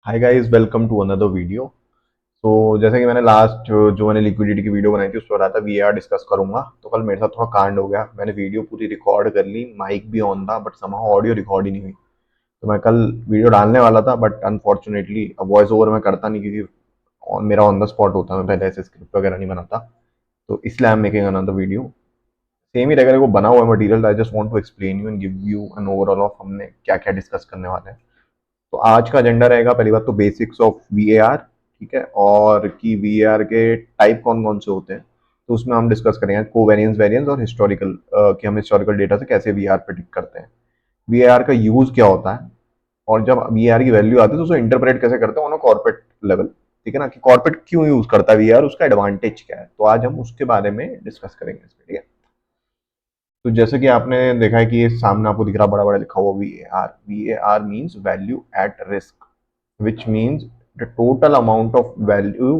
Hi guys, welcome to another video. तो जैसे कि मैंने लास्ट जो मैंने लिक्विडिटी की वीडियो बनाई थी उसमें बताया था वीएआर डिस्कस करूंगा। तो कल मेरे साथ थोड़ा कांड हो गया, मैंने वीडियो पूरी रिकॉर्ड कर ली, माइक भी ऑन था, बट समहाउ ऑडियो रिकॉर्ड ही नहीं हुई। तो मैं कल वीडियो डालने वाला था, बट अनफॉर्चुनेटली अब वॉइस ओवर मैं करता नहीं, क्योंकि मेरा ऑन द स्पॉट होता है, मैं पहले ऐसे स्क्रिप्ट वगैरह नहीं बनाता। तो इसलिए I am making another video. Same ही रहेगा, वो बना हुआ है material. I just want to explain you and give you an overall of हमने क्या क्या डिस्कस करने वाले हैं। तो आज का एजेंडा रहेगा, पहली बात तो बेसिक्स ऑफ वीएआर, ठीक है, और कि वीएआर के टाइप कौन कौन से होते हैं। तो उसमें हम डिस्कस करेंगे कोवेरिएंस, वेरिएंस और हिस्टोरिकल, कि हम हिस्टोरिकल डेटा से कैसे वीएआर प्रिडिक्ट करते हैं, वीएआर का यूज क्या होता है, और जब वीआर की वैल्यू आती है तो उसको इंटरप्रेट कैसे करते हैं ऑन अ कॉर्पोरेट लेवल। ठीक है ना, कि कॉर्पोरेट क्यों यूज करता है वीआर, उसका एडवांटेज क्या है। तो आज हम उसके बारे में डिस्कस करेंगे इसमें, ठीक है। तो जैसे कि आपने देखा है कि ये सामने आपको दिख रहा बड़ा बड़ा लिखा हुआ VAR. VAR means value at risk, which means the total amount of value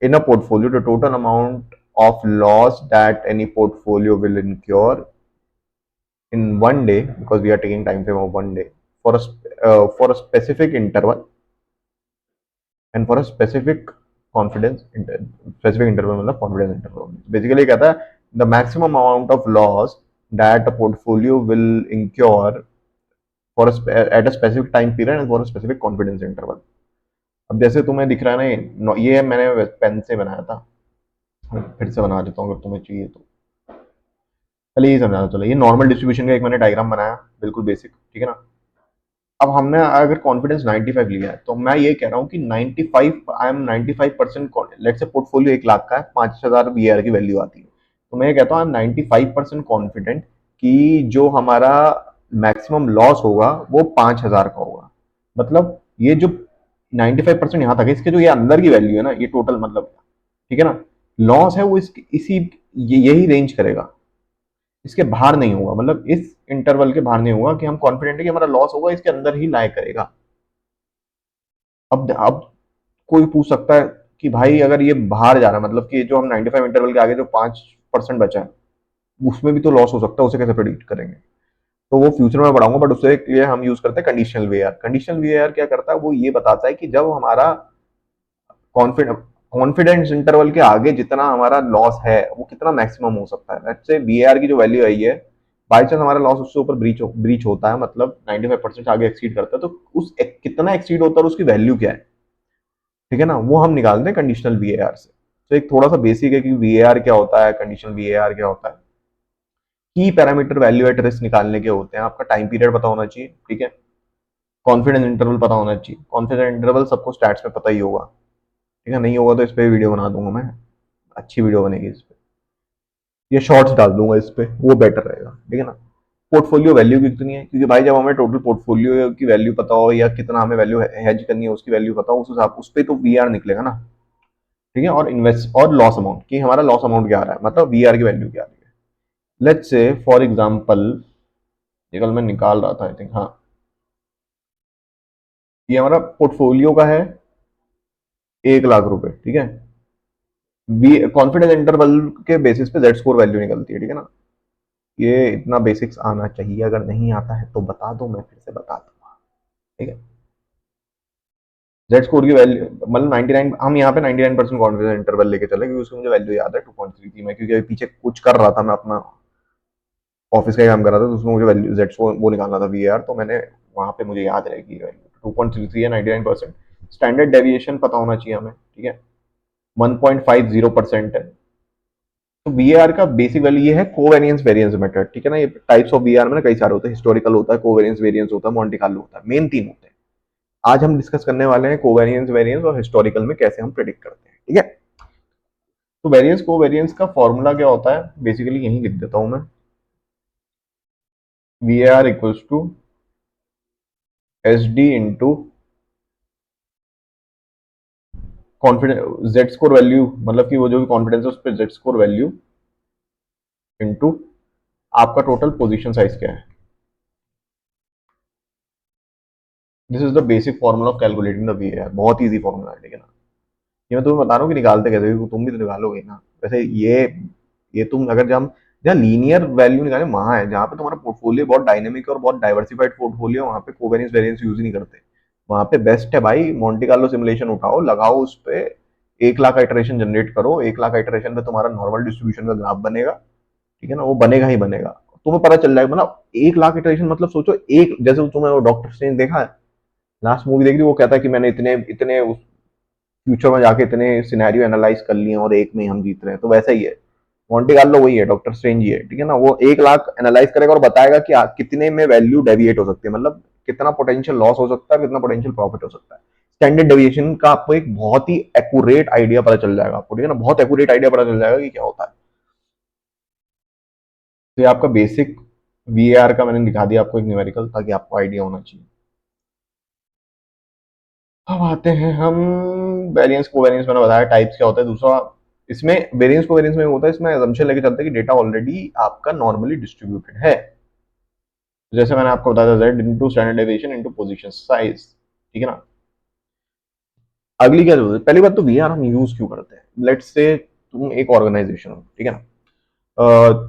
in a portfolio, the total amount of loss that any portfolio will incur in one day, because we are taking time frame of one day for a specific interval and for a specific specific interval मतलब confidence interval। Basically कहता है the maximum amount of loss that a portfolio will incur for at a specific time period and for a specific confidence interval। अब जैसे तुम्हें दिख रहा है ना, ये मैंने पेन से बनाया था, फिर से बना देता हूँ अगर तुम्हें चाहिए तो। पहले यही समझाना, चलो ये नॉर्मल डिस्ट्रीब्यूशन का एक मैंने डायग्राम बनाया, बिल्कुल बेसिक, ठीक है ना। अब हमने अगर कॉन्फिडेंस 95 लिया है, तो मैं ये कह रहा हूँ कि 95, I am 95%, let's say portfolio 1 lakh का है, 5,000 बीआर की वैल्यू आती है, तो मैं ये कहता हूँ आई एम 95% कॉन्फिडेंट कि जो हमारा मैक्सिमम लॉस होगा वो 5,000 का होगा। मतलब ये जो 95% यहाँ तक है, इसके जो ये अंदर की वैल्यू है ना, ये टोटल मतलब, ठीक है ना, लॉस है वो इसी यही रेंज करेगा, इसके बाहर नहीं होगा, मतलब इस इंटरवल के बाहर नहीं होगा, कि हम कॉन्फिडेंट है कि हमारा लॉस होगा इसके अंदर ही लाए करेगा। अब कोई पूछ सकता है कि भाई अगर ये बाहर जा रहा है, मतलब कि जो हम 95 इंटरवल के आगे जो 5% बचा है उसमें भी तो लॉस हो सकता है, उसे कैसे प्रेडिक्ट करेंगे। तो वो फ्यूचर में बढ़ाऊंगा, बट उससे लिए हम यूज करते हैं कंडीशनल वीआर। कंडीशनल वीआर क्या करता है, वो ये बताता है कि जब हमारा कॉन्फिडेंस इंटरवल के आगे जितना हमारा लॉस है वो कितना मैक्सिमम हो सकता है। लेट्स से वीआर की जो वैल्यू आई है, बाई चांस हमारा लॉस उससे ऊपर ब्रीच होता है, मतलब 95% आगे एक्सीड करता है, तो कितना एक्सीड होता है और उसकी वैल्यू क्या है, ठीक है ना, वो हम निकालते हैं कंडीशनल वीएआर से। तो एक थोड़ा सा बेसिक है कि वीएआर क्या होता है, कंडीशनल वीएआर क्या होता है। की पैरामीटर वैल्यू एट रिस्क निकालने के होते हैं, आपका टाइम पीरियड पता होना चाहिए, ठीक है, कॉन्फिडेंस इंटरवल पता होना चाहिए। कॉन्फिडेंस इंटरवल सबको स्टैट्स में पता ही होगा, ठीक है, नहीं होगा तो इस पर वीडियो बना दूंगा मैं, अच्छी वीडियो बनेगी इस पे, ये शॉर्ट्स डाल दूंगा इस पे, वो बेटर रहेगा, ठीक है ना। पोर्टफोलियो वैल्यू कितनी है, क्योंकि भाई जब हमें टोटल पोर्टफोलियो की वैल्यू पता हो या कितना हमें वैल्यू हेज करनी है उसकी वैल्यू पता हो, उस हिसाब उस पर तो वीआर निकलेगा ना, ठीक है। और इन्वेस्ट और लॉस अमाउंट, कि हमारा लॉस अमाउंट क्या आ रहा है, मतलब वीआर की वैल्यू क्या आ रही है। लेट्स से फॉर एग्जांपल, ये कल मैं निकाल रहा था, आई थिंक, हाँ, ये हमारा पोर्टफोलियो का है 1 लाख रुपए, ठीक है। कॉन्फिडेंस इंटरवल के बेसिस पे जेड स्कोर वैल्यू निकलती है, ठीक है ना। ये इतना बेसिक्स आना चाहिए, अगर नहीं आता है तो बता दो, मैं फिर से बता दूंगा, ठीक है। जेड स्कोर की वैल्यू मतलब 99, हम यहाँ पे 99% कॉन्फिडेंस इंटरवल लेके चले, क्योंकि उसकी मुझे वैल्यू याद है 2.33 में, क्योंकि अभी पीछे कुछ कर रहा था मैं अपना, ऑफिस का ही काम कर रहा था, तो उसमें मुझे वैल्यू जेड स्कोर वो निकालना था वीआर, तो मैंने वहां पे मुझे याद रहेगी वैल्यू 2.33 है, 99%। स्टैंडर्ड डेविएशन पता होना चाहिए हमें, ठीक है, 1.50% है। तो वीआर का बेसिक वैल्यू ये है, कोवेरिएंस वेरिएंस मेथड, ठीक है ना। ये टाइप्स ऑफ वीआर में ना कई सारे होते हैं, हिस्टोरिकल होता है, कोवेरिएंस वेरिएंस होता है, मॉन्टे कार्लो होता है, मेन 3 होते हैं। आज हम डिस्कस करने वाले हैं कोवेरिएंस वेरिएंस और हिस्टोरिकल में कैसे हम प्रिडिक्ट करते हैं, ठीक है। तो वेरिएंस कोवेरिएंस का फॉर्मूला क्या होता है, बेसिकली यही लिख देता हूं मैं, V R equals to S D into confidence Z score value, मतलब कि वो जो भी कॉन्फिडेंस है उस पर जेड स्कोर वैल्यू इंटू आपका टोटल पोजीशन साइज क्या है। This is the basic formula of calculating the V R, बहुत ईजी फॉर्मूला है, ठीक है ना। ये मैं तुम्हें बता रहा हूँ कि निकालते कैसे, क्योंकि तुम भी तो निकालोगे ना वैसे। ये तुम अगर जब जहाँ लीनियर वैल्यू निकाले वहां है, जहाँ पे तुम्हारा पोर्टफोलियो बहुत डायनेमिक और बहुत डाइवर्सिफाइड पोर्टफोलियो, वहां पे कोवेरिएंस वेरिएंस यूज ही नहीं करते। वहां पे बेस्ट है भाई, मोंटे कार्लो सिमुलेशन उठाओ, लगाओ उस पे, 1 लाख आइटरेशन जनरेट करो, 1 लाख आइटरेशन पे तुम्हारा नॉर्मल डिस्ट्रीब्यूशन का ग्राफ बनेगा, ठीक है ना, वो बनेगा ही बनेगा, तुम्हें पता चल जाएगा। मतलब 1 लाख इटरेशन, मतलब सोचो, एक जैसे तुम्हें वो डॉक्टर स्ट्रेंज देखा है, लास्ट मूवी देखी थी, वो कहता है कि मैंने इतने इतने फ्यूचर में जाके इतने सिनेरियो एनालाइज कर लिए और एक में ही हम जीत रहे हैं, तो वैसा ही है मॉन्टे कार्लो, वही है, डॉक्टर स्ट्रेंज ही है, ठीक है ना। वो 1 लाख एनालाइज करेगा और बताएगा कि कितने में वैल्यू डेविएट हो सकती है, मतलब कितना पोटेंशियल लॉस हो सकता है, कितना पोटेंशियल प्रॉफिट हो सकता है। स्टैंडर्ड डेविएशन का आपको एक बहुत ही एक्यूरेट आइडिया पता चल जाएगा आपको, ठीक है ना, बहुत एक्यूरेट आइडिया पता चल जाएगा कि क्या होता है। तो ये आपका बेसिक वीएआर का मैंने दिखा दिया आपको एक न्यूमेरिकल, ताकि आपको आइडिया होना चाहिए। अब आते हैं हम वेरिएंस कोवेरिएंस, मैंने बताया टाइप्स क्या होता है। दूसरा, इसमें वेरिएंस कोवेरिएंस में होता है, इसमें assumption लेके चलते हैं कि डेटा ऑलरेडी आपका नॉर्मली डिस्ट्रीब्यूटेड है। जैसे मैंने आपको बताया था, Z into standard deviation into position size, ठीक है ना। अगली क्या जरूरत है, पहली बात तो वीआर हम यूज क्यों करते हैं। लेट्स से तुम एक ऑर्गेनाइजेशन हो, ठीक है ना,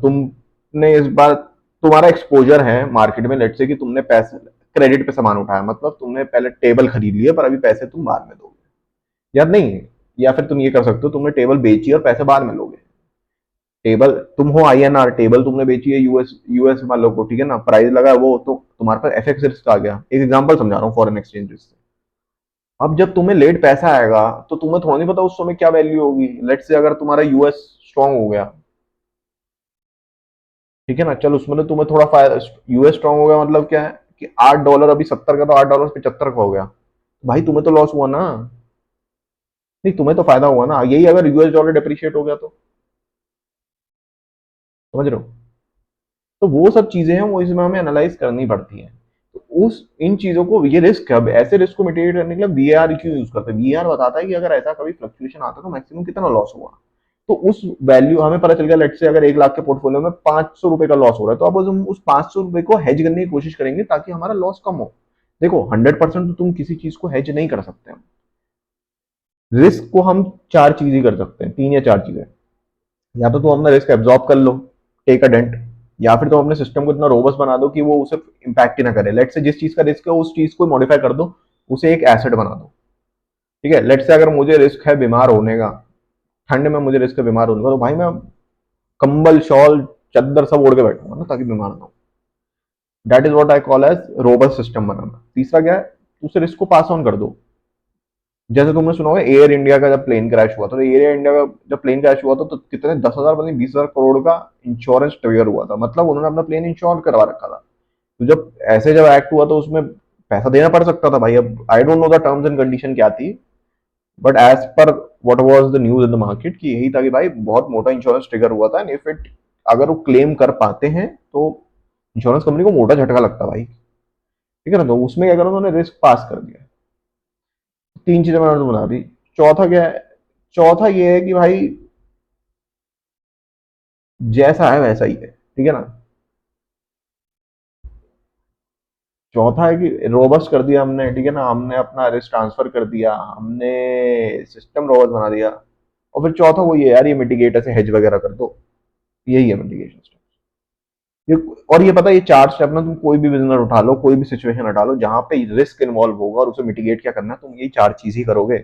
तुमने इस बार तुम्हारा एक्सपोजर है मार्केट में, लेट्स से कि तुमने पैसे क्रेडिट पे सामान उठाया, मतलब तुमने पहले टेबल खरीद लिया, पर अभी पैसे तुम बाद में दोगे या नहीं, या फिर तुम ये कर सकते हो, तुमने टेबल बेची और पैसे बाद में लोगे। टेबल तुम हो आईएनआर, टेबल तुमने बेची है यूएस यूएस वालों को, ठीक है ना, प्राइस लगा वो, तो तुम्हारे पास एफएक्स रिस्क आ गया। एक एग्जांपल समझा रहा हूँ, फॉरेन एक्सचेंज रिस्क। अब जब तुम्हें लेट पैसा आएगा तो तुम्हें थोड़ा नहीं पता उस समय क्या वैल्यू होगी। लेट्स से अगर तुम्हारा यूएस स्ट्रांग हो गया, ठीक है ना, चल उसमें तो तुम्हें थोड़ा फायदा, यूएस स्ट्रांग हो गया मतलब क्या है कि $8 अभी 70 का, तो $8 75 का हो गया, भाई तुम्हें तो लॉस हुआ ना, नहीं तुम्हें तो फायदा हुआ ना। यही अगर यूएस डॉलर डिप्रिशिएट हो गया तो, समझ रहे हो। तो वो सब चीजें हैं, वो इसमें हमें एनालाइज करनी पड़ती है। तो उस इन चीजों को, ये रिस्क है, अब ऐसे रिस्क को मिटिगेट करने के लिए वीआर क्यों यूज करते हैं। वीआर बताता है कि अगर ऐसा कभी फ्लक्चुएशन आता है तो मैक्सिमम कितना लॉस हुआ, तो उस वैल्यू हमें पता चल गया। लेट से अगर 1 लाख के पोर्टफोलियो में 500 रुपए का लॉस हो रहा है, तो अब हम उस 500 रुपए को हेज करने की कोशिश करेंगे ताकि हमारा लॉस कम हो। देखो 100% तो तुम किसी चीज को हेज नहीं कर सकते हैं। रिस्क को हम चार चीज ही कर सकते हैं, 3 या 4 चीजें। या तो तुम अपना रिस्क एब्जॉर्ब कर लो, टेक अ डेंट, या फिर तुम अपने सिस्टम को इतना रोबस्ट बना दो कि वो उसे इम्पैक्ट ही ना करे। लेट से जिस चीज का रिस्क है उस चीज को मॉडिफाई कर दो, उसे एक एसेट बना दो, ठीक है। लेट से अगर मुझे रिस्क है बीमार होने का, ठंड में मुझे रिस्क है बीमार होने का, तो भाई मैं कंबल शॉल चद्दर सब ओढ़ के बैठूंगा ना, ताकि बीमार ना हो। That is what I call as robust system बनाना। तीसरा क्या है, उस रिस्क को पास ऑन कर दो। जैसे तुमने सुना होगा एयर इंडिया का जब प्लेन क्रैश हुआ था, तो एयर इंडिया का जब प्लेन क्रैश हुआ था तो कितने 10,000 पता नहीं 20,000 करोड़ का इंश्योरेंस ट्रिगर हुआ था, मतलब उन्होंने अपना प्लेन इंश्योर करवा रखा था। तो जब एक्ट हुआ तो उसमें पैसा देना पड़ सकता था भाई। अब I don't know the terms and condition क्या थी, but as per what was the news in the market की यही था कि भाई बहुत मोटा इंश्योरेंस ट्रिगर हुआ था, एंड इफ इट अगर वो क्लेम कर पाते हैं तो इंश्योरेंस कंपनी को मोटा झटका लगता है भाई, ठीक है ना। तो उसमें क्या करा, उन्होंने रिस्क पास कर दिया। 3 चीजें मैंने तो बना दी। चौथा क्या है, चौथा ये है कि भाई जैसा है वैसा ही है, ठीक है ना। चौथा है कि रोबस्ट कर दिया हमने, ठीक है ना, हमने अपना रिस्क ट्रांसफर कर दिया, हमने सिस्टम रोबस्ट बना दिया। और फिर चौथा वो ये यार, ये मिटिगेट ऐसे हेज वगैरह कर दो, यही है मिटिगेशन स्टेप। ये और ये पता है, ये 4 स्टेप ना, तुम कोई भी बिजनेस उठा लो, कोई भी सिचुएशन हटा लो, जहां पे रिस्क इन्वॉल्व होगा और उसे मिटिगेट क्या करना है, तुम यही 4 चीज ही करोगे।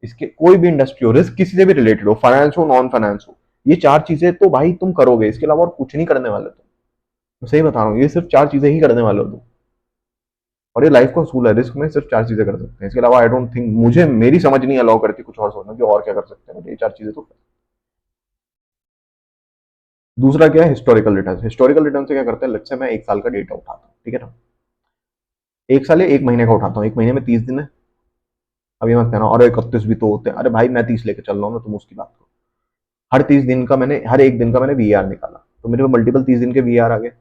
इसके कोई भी इंडस्ट्री हो, रिस्क किसी से भी रिलेटेड हो, फाइनेंस हो नॉन फाइनेंस हो, ये 4 चीजें तो भाई तुम करोगे, इसके अलावा और कुछ नहीं करने वाले तुम। मैं सही बता रहा हूँ, ये सिर्फ 4 चीजें ही करने वाले हो तुम। और ये लाइफ का असूल है, रिस्क में सिर्फ 4 चीजें कर सकते हैं, इसके अलावा आई डोंट थिंक, मुझे मेरी समझ नहीं अलाउ करती कुछ और सोचना कि और क्या कर सकते हैं, ये 4 चीजें तो। दूसरा क्या है, हिस्टोरिकल रिटर्न। हिस्टोरिकल रिटर्न से क्या करते हैं, लेट्स से मैं 1 साल का डेटा उठाता हूँ, ठीक है ना, 1 साल या 1 महीने का उठाता हूँ, 1 महीने में 30 दिन है। अभी मत कहना अरे 31 भी तो होते हैं, अरे भाई मैं 30 लेके चल रहा हूँ ना, तुम उसकी बात करो। हर एक दिन का मैंने वीआर निकाला, तो मेरे पे मल्टीपल 30 दिन के वीआर आ गए।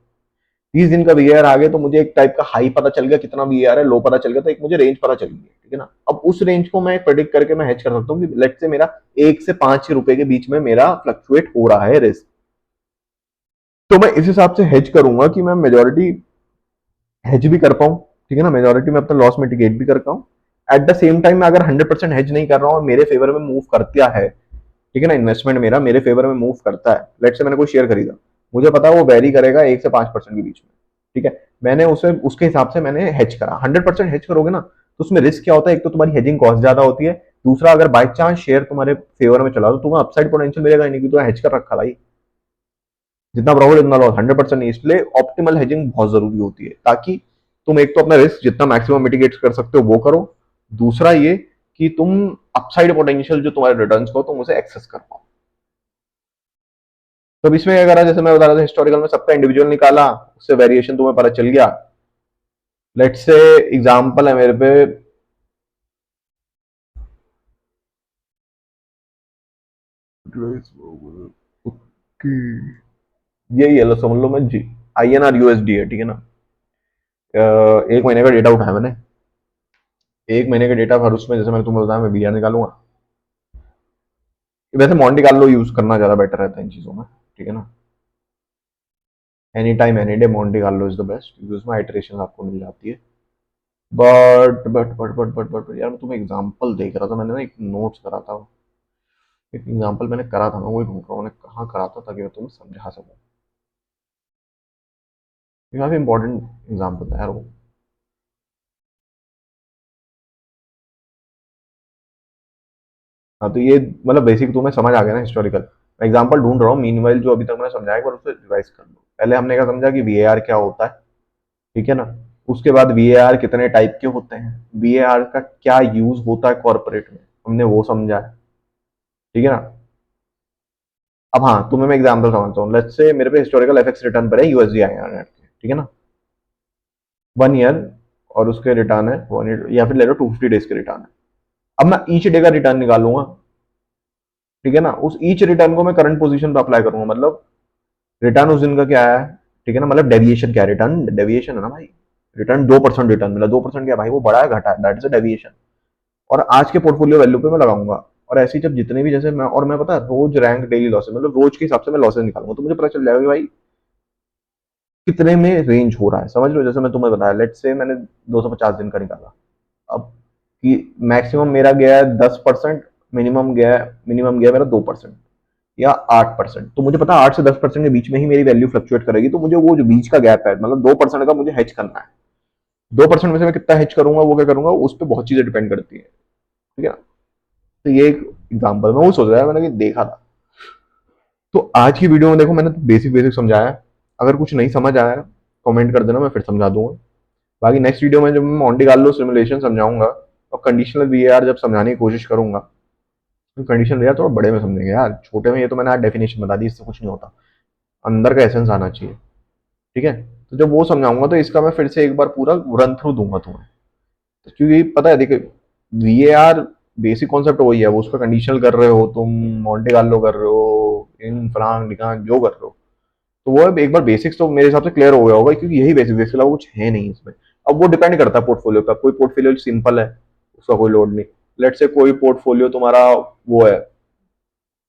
30 दिन का वीआर आ गए तो मुझे एक टाइप का हाई पता चल गया कितना वीआर है, लो पता चल गया, तो एक मुझे रेंज पता चल गई, ठीक है ना। अब उस रेंज को मैं प्रेडिक्ट करके मैं हेज कर सकता हूँ कि लेट से मेरा 1 से 5 रुपए के बीच में मेरा फ्लक्चुएट हो रहा है रिस्क। तो मैं इस हिसाब से हेज करूंगा कि मैं मेजोरिटी हेज भी कर पाऊँ, ठीक है ना, मेजोरिटी में अपना लॉस मिटिगेट भी कर पाऊँ। एट द सेम टाइम मैं अगर 100% हेज नहीं कर रहा हूँ और मेरे फेवर में मूव करता है, ठीक है ना, इन्वेस्टमेंट मेरा मेरे फेवर में मूव करता है, लेट से मैंने कोई शेयर खरीदा, मुझे पता है वो वेरी करेगा 1 से 5% के बीच में, ठीक है, मैंने उसे उसके हिसाब से मैंने हेज करा। 100% हेज करोगे ना, तो उसमें रिस्क क्या होता है, एक तो तुम्हारी हेजिंग कॉस्ट ज्यादा होती है, दूसरा अगर बाई चांस शेयर तुम्हारे फेवर में चला तो तुम्हें अपसाइड पोटेंशियल मिलेगा ही नहीं, क्योंकि तो हेज कर रखा भाई, जितना प्रॉफिट उतना लॉस, 100% नहीं। इसलिए ऑप्टिमल हेजिंग बहुत जरूरी होती है, ताकि तुम एक तो अपना रिस्क जितना मैक्सिमम मिटिगेट कर सकते हो वो करो, दूसरा ये कि तुम अपसाइड पोटेंशियल जो तुम्हारे रिटर्न को तुम उसे एक्सेस कर पाओ। तो इसमें क्या करा, जैसे मैं बता रहा था हिस्टोरिकल में सबका इंडिविजुअल निकाला, उससे वेरिएशन तुम्हें पता चल गया। लेट्स से एग्जांपल है मेरे पे, यही है, लो समझ लो मैं जी INR USD है, ठीक है ना। एक महीने का डेटा उठाया मैंने, एक महीने का डेटा, हर उसमें जैसे मैंने तुम्हें बताया मैं BR निकालूंगा। वैसे मॉन्टी कार्लो यूज करना ज्यादा बेटर रहता है इन चीजों में, ठीक है ना। Any time any day Monty Carlo is the best, क्योंकि उसमें आइटरेशन आपको मिल जाती है। बट यार मैं तुम्हें एग्जांपल देख रहा था, मैंने ना एक नोट्स करा था, एक एग्जांपल मैंने करा था, मैं वही ढूंढ रहा हूँ मैंने कहाँ करा था, ताकि मैं तुम्हें समझा सकूँ। ये काफी इंपॉर्टेंट एग्जांपल था यार वो। हाँ तो ये मतलब बेसिक तुम्हें समझ आ गया ना हिस्टोरिकल। मैं एग्जांपल ढूंढ रहा हूँ, मीनवाइल जो अभी तक मैंने समझाया, एक बार उसे रिवाइज कर लो। पहले हमने क्या समझा कि VAR क्या होता है, ठीक है ना। उसके बाद VAR कितने टाइप के होते हैं, VAR का क्या यूज होता है कॉर्पोरेट में, हमने वो समझा है, ठीक है ना। अब हाँ, तुम्हें मैं एग्जांपल समझता हूँ, लेट्स से मेरे पे हिस्टोरिकल FX रिटर्न पर है USD INR, ठीक है ना, 1 ईयर, और उसके रिटर्न है 1 ईयर, या फिर ले लो 250 डेज के रिटर्न है। अब मैं ईच डे का रिटर्न निकालूंगा, ठीक है ना। उस ईच रिटर्न को मैं करंट पोजीशन पे अप्लाई करूंगा, मतलब रिटर्न उस दिन का क्या है, ठीक है ना, मतलब डेविएशन क्या है, रिटर्न डेविएशन है ना भाई। रिटर्न 2% रिटर्न मिला, 2% क्या भाई, वो बढ़ा है घटा है, दैट इज अ डेविएशन। और आज के पोर्टफोलियो वैल्यू पे मैं लगाऊंगा। और ऐसे ही जब जितने भी, जैसे मैं पता है रोज रैंक डेली लॉसेस, मतलब रोज के हिसाब से मैं लॉसेस निकालूंगा, तो मुझे पता चल जाएगा कि भाई कितने में रेंज हो रहा है, समझ लो। जैसे मैं तुम्हें बताया, लेट से मैंने 250 दिन का निकाला, अब कि मैक्सिमम मेरा गया है 10%, मिनिमम गया मेरा 2% या 8%। तो मुझे पता है 8 से 10% के बीच में ही मेरी वैल्यू फ्लक्चुएट करेगी, तो मुझे वो जो बीच का गैप है, मतलब 2% का मुझे हेज करना है। 2% में से मैं कितना हेज करूंगा, वो क्या करूंगा, उस पर बहुत चीजें डिपेंड करती है, ठीक है ना। तो ये एक एग्जाम्पल मैं वो सोच रहा है, मैंने देखा था। तो आज की वीडियो में देखो मैंने बेसिक बेसिक समझाया है, अगर कुछ नहीं समझ आया कमेंट कर देना, मैं फिर समझा दूंगा। बाकी नेक्स्ट वीडियो में जब मैं मॉन्टे कार्लो सिमुलेशन समझाऊंगा और कंडीशनल VAR जब समझाने की कोशिश करूंगा, तो कंडीशनल VAR थोड़ा बड़े में समझेंगे यार, छोटे में ये तो मैंने आज डेफिनेशन बता दी, इससे कुछ नहीं होता, अंदर का एसेंस आना चाहिए, ठीक है। तो जब वो समझाऊंगा तो इसका मैं फिर से एक बार पूरा रन थ्रू दूंगा तुम्हें, तो क्योंकि पता है देखिए, VAR बेसिक कॉन्सेप्ट वही है, वो उस पर कंडीशनल कर रहे हो तुम, मॉन्टे कार्लो कर रहे हो, इन फ्रांक डिकान जो कर रहे हो, तो वो एक बार बेसिक्स तो मेरे हिसाब से क्लियर हो गया होगा, क्योंकि यही बेसिक, इसके अलावा कुछ है नहीं इसमें। अब वो डिपेंड करता है पोर्टफोलियो पे, कोई पोर्टफोलियो सिंपल है उसका कोई लोड नहीं, लेट से कोई पोर्टफोलियो तुम्हारा वो है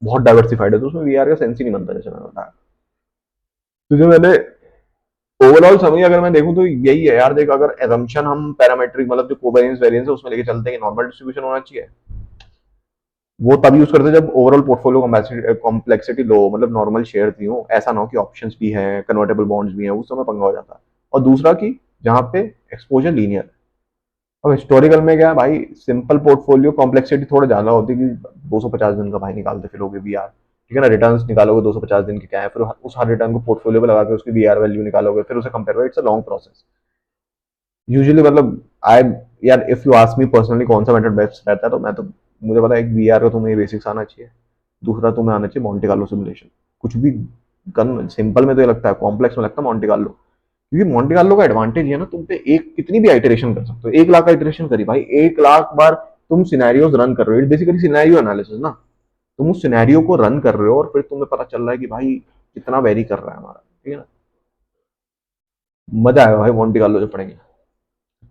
बहुत डाइवर्सिफाइड है, तो उसमें VAR का सेंस ही नहीं बनता, जैसे मैंने बताया। तो जो मैंने ओवरऑल समझी अगर मैं देखूं तो यही है यार, देख अगर एजम्पशन हम पैरामेट्रिक मतलब जो कोवेरियंस वेरिएंस है उसमें लेके चलते हैं, नॉर्मल डिस्ट्रीब्यूशन होना चाहिए, वो तब यूज करते हैं जब ओवरऑल पोर्टफोलियो कॉम्प्लेक्सिटी लो, मतलब नॉर्मल शेयर थी हो, ऐसा ना हो कि ऑप्शंस भी हैं, कन्वर्टेबल बॉन्ड्स भी हैं, उस समय पंगा हो जाता है। और दूसरा कि जहाँ पे एक्सपोजर लीनियर है। अब हिस्टोरिकल में क्या है भाई, सिंपल पोर्टफोलियो कॉम्प्लेक्सिटी थोड़ा ज्यादा होती है, कि 250 दिन का भाई निकालते फिरोगे VAR, ठीक है ना, रिटर्न्स निकालोगे 250 दिन के क्या है, फिर उस हर रिटर्न को पोर्टफोलियो पे लगा के उसकी VAR वैल्यू निकालोगे, फिर उसे compare, it's a long process usually, मतलब आई, यार if you ask me personally कौन सा मेथड बेस्ट रहता है, तो मैं तो, मुझे पता है एक VAR का तुम्हें बेसिक्स आना चाहिए, दूसरा तुम्हें आना चाहिए मॉन्टे कार्लो सिमुलेशन। कुछ भी गन सिंपल में तो ये लगता है, कॉम्प्लेक्स में लगता है मॉन्टे कार्लो, क्योंकि मॉन्टे कार्लो का एडवांटेज है ना, तुम पे एक कितनी भी आइटरेशन कर सकते हो, 1 लाख का आइटरेशन करी भाई, 1 लाख बार तुम सिनेरियोज रन कर रहे हो, बेसिकली सिनेरियो एनालिसिस ना, तुम उस सिनेरियो को रन कर रहे हो और फिर तुम्हें पता चल रहा है कि भाई कितना वेरी कर रहा है हमारा, ठीक है ना। मजा आएगा भाई मॉन्टे कार्लो जब पढ़ेंगे।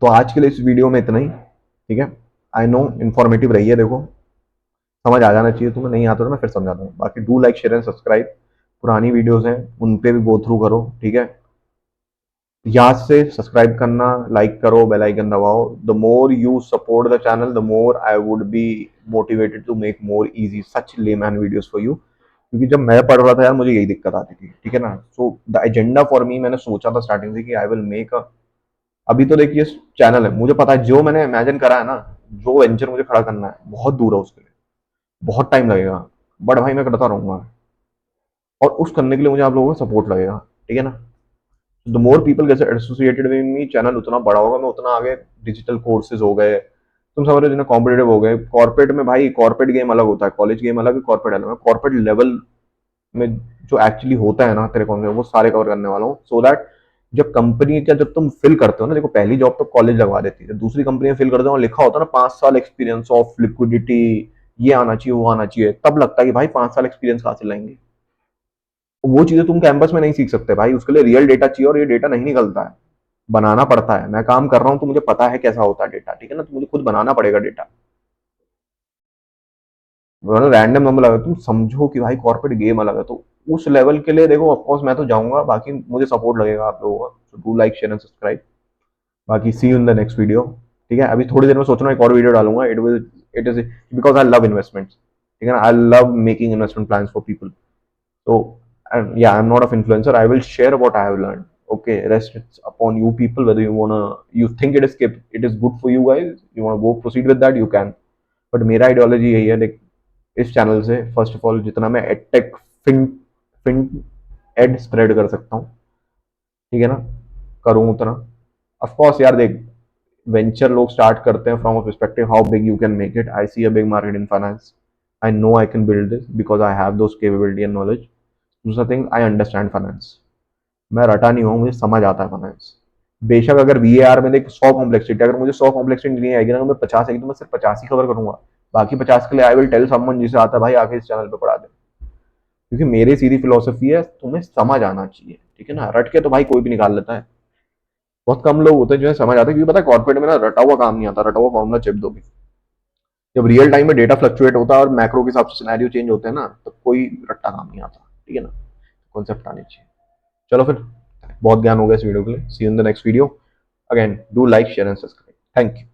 तो आज के लिए इस वीडियो में इतना ही, ठीक है। आई नो इन्फॉर्मेटिव रही है, देखो समझ आ जाना चाहिए, तुम्हें नहीं आता तो मैं फिर समझा दूंगा। बाकी do like share and subscribe, पुरानी वीडियोस हैं उन पे भी गो थ्रू करो, ठीक है। याद से सब्सक्राइब करना, लाइक करो, बेल आइकन दबाओ, the more you support the channel the more I would be motivated to make more easy such layman videos for you, क्योंकि जब मैं पढ़ रहा था यार मुझे यही दिक्कत आती थी, ठीक है ना। So the agenda for me, मैंने सोचा था स्टार्टिंग से कि आई विल मेक अभी तो देखिए चैनल है, मुझे पता है जो मैंने इमेजिन करा है ना, जो वेंचर मुझे खड़ा करना है बहुत दूर है उसके लिए, बहुत टाइम लगेगा, बट भाई मैं करता रहूंगा, और उस करने के लिए मुझे आप लोगों का सपोर्ट लगेगा, ठीक है ना। The more people get associated with me, channel उतना बड़ा होगा, मैं उतना आगे, डिजिटल कोर्सेज हो गए, तुम समझ रहे हो, जिन्हें कॉम्पिटेटिव हो गए, कॉर्पोरेट में भाई कॉर्पोरेट गेम अलग होता है, कॉलेज गेम अलग है, कॉर्पोरेट अलग है, कॉर्पोरेट लेवल में जो एक्चुअली होता है ना तेरे कौन से, वो सारे कवर करने वाला हूँ, सो दैट जब कंपनी का जब तुम फिल करते हो ना, देखो पहली जॉब तो कॉलेज लगवा देती है, दूसरी कंपनी में फिल करते हो लिखा होता है ना 5 साल एक्सपीरियंस ऑफ लिक्विडिटी, ये आना चाहिए वो आना चाहिए, तब लगता है कि भाई 5 साल एक्सपीरियंस कहाँ से लाएंगे। वो चीजें तुम कैंपस में नहीं सीख सकते भाई, उसके लिए रियल डेटा चाहिए, और ये डेटा नहीं निकलता है, बनाना पड़ता है। मैं काम कर रहा हूँ तो मुझे पता है कैसा होता है डेटा, ठीक है ना, तो मुझे खुद बनाना पड़ेगा डेटा, रैंडम नंबर लगा, तुम समझो कि भाई कॉर्पोरेट गेम अलग है, तो उस लेवल के लिए देखो ऑफकोर्स मैं तो जाऊंगा, बाकी मुझे सपोर्ट लगेगा आप लोगों का, तो do like share and subscribe, बाकी see you in the next video. ठीक है, अभी थोड़ी देर में सोच रहा हूँ एक और वीडियो डालूंगा, it is because I love investments, ठीक है ना, I love making investment plans for people, so yeah, I'm not of influencer, I will share what I have learned, okay, rest it's upon you people whether you think it is good for you guys, you want to go proceed with that, you can, but मेरा ideology यही है, देख इस channel से first of all जितना मैं edtech, fin fin ed spread कर सकता हूँ, ठीक है ना, करूँ उतना। ऑफ कोर्स यार देख, वेंचर लोग स्टार्ट करते हैं from a perspective how big you can make it, I see a big market in finance, I know I can build this because I have those capability and knowledge. दूसरा thing, I understand finance, मैं रटा नहीं हूँ, मुझे समझ आता है finance, बेशक अगर वी आर में देख 100 कॉम्प्लेक्सिटी, अगर मुझे 100 कॉम्प्लेक्सिटी नहीं आएगी ना, मैं 50 आएगी तो मैं सिर्फ 50 ही कवर करूंगा, बाकी 50 के लिए आई विल टेल समवन जिसे आता है भाई आके इस चैनल पे पढ़ा दे, क्योंकि मेरी सीधी फिलोसफी है तुम्हें समझ आना चाहिए, ठीक है ना, रट के तो भाई कोई भी निकाल लेता है, बहुत कम लोग होते हैं जो समझ आते हैं, क्योंकि पता है कॉर्पोरेट में ना रटा हुआ काम नहीं आता, रटा हुआ फॉर्मूला चिप दोगे, जब रियल टाइम में डेटा फ्लक्चुएट होता है और मैक्रो के हिसाब से सिनेरियो चेंज होते हैं ना, तो कोई रट्टा काम नहीं आता, ठीक है ना, कॉन्सेप्ट आने चाहिए। चलो फिर, बहुत ज्ञान हो गया इस वीडियो के लिए, see you in the next video, again do like share and subscribe, thank you.